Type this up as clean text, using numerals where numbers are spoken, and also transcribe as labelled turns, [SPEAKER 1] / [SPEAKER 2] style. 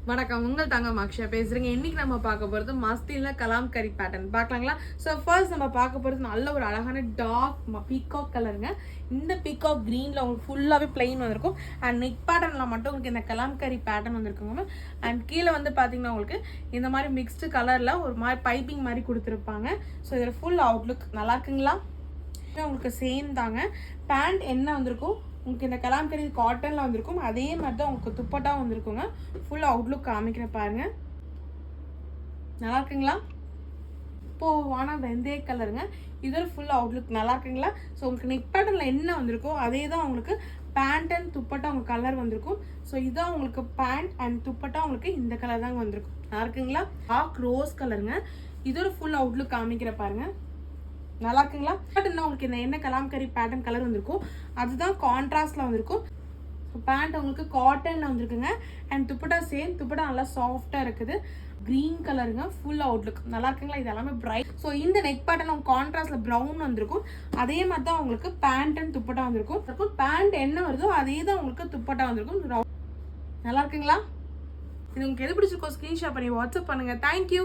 [SPEAKER 1] வணக்கம், உங்கள் தங்கம் அக்ஷயா பேசுறேங்க. இன்னைக்கு நம்ம பார்க்க போகிறது மஸ்தின்ல கலாம்கரி பேட்டர்ன் பார்க்கலாங்களா. ஸோ ஃபர்ஸ்ட் நம்ம பார்க்க போகிறது நல்ல ஒரு அழகான டார்க் பீகாக் கலருங்க. இந்த பீகாக் க்ரீனில் உங்களுக்கு ஃபுல்லாகவே பிளெயின் வந்திருக்கும். அண்ட் நெக் பேட்டர்னில் மட்டும் உங்களுக்கு இந்த கலாம்கரி பேட்டர்ன் வந்திருக்குங்க. அண்ட் கீழே வந்து பார்த்தீங்கன்னா உங்களுக்கு இந்த மாதிரி மிக்ஸ்டு கலரில் ஒரு மாதிரி பைப்பிங் மாதிரி கொடுத்துருப்பாங்க. ஸோ இதில் ஃபுல் அவுட்லுக் நல்லா இருக்குங்களா. உங்களுக்கு சேம் தாங்க. பேண்ட் என்ன வந்திருக்கும் உங்களுக்கு இந்த கலாம்கரி காட்டனில் வந்திருக்கும். அதே மாதிரி தான் உங்களுக்கு துப்பட்டா வந்திருக்குங்க. ஃபுல் அவுட்லுக் காமிக்கிறேன் பாருங்க. நல்லா இருக்குங்களா. இப்போது வானா வெந்தய கலருங்க. இதோட ஃபுல் அவுட்லுக் நல்லா இருக்குங்களா. ஸோ உங்களுக்கு நெக் பேட்டர்னில் என்ன வந்திருக்கோ அதே தான் உங்களுக்கு பேண்ட் அண்ட் துப்பட்டா உங்களுக்கு கலர் வந்திருக்கும். ஸோ இதுதான் உங்களுக்கு பேண்ட் அண்ட் துப்பட்டா உங்களுக்கு இந்த கலர் தாங்க வந்திருக்கும். நல்லா இருக்குங்களா. டார்க் ரோஸ் கலருங்க. இதோட ஃபுல் அவுட்லுக் காமிக்கிற பாருங்க. நல்லா இருக்குங்களா. பேட்டர்னா உங்களுக்கு இந்த என்ன கலாம்கரி பேட்டர்ன் கலர் வந்திருக்கும் அதுதான் கான்ட்ராஸ்ட்ல வந்திருக்கும். பேண்ட் உங்களுக்கு காட்டன்ல வந்திருக்குங்க. And dupatta same. துப்பட்டா நல்லா சாஃப்டா இருக்குது. கிரீன் கலருங்க. ஃபுல் அவுட்லுக் நல்லா இருக்குங்களா. இது எல்லாமே பிரைட். ஸோ இந்த நெக் பேட்டர்ன் உங்களுக்கு கான்ட்ராஸ்ட்ல ப்ரௌன் வந்திருக்கும். அதே மாதிரி தான் உங்களுக்கு பேண்ட் அண்ட் துப்பட்டா வந்திருக்கும். பேண்ட் என்ன வருதோ அதே தான் உங்களுக்கு துப்பட்டா வந்திருக்கும். நல்லா இருக்குங்களா. இது உங்களுக்கு எது பிடிச்சிருக்கோ ஸ்கிரீன்ஷாட் பண்ணி வாட்ஸ்அப் பண்ணுங்க. தேங்க்யூ.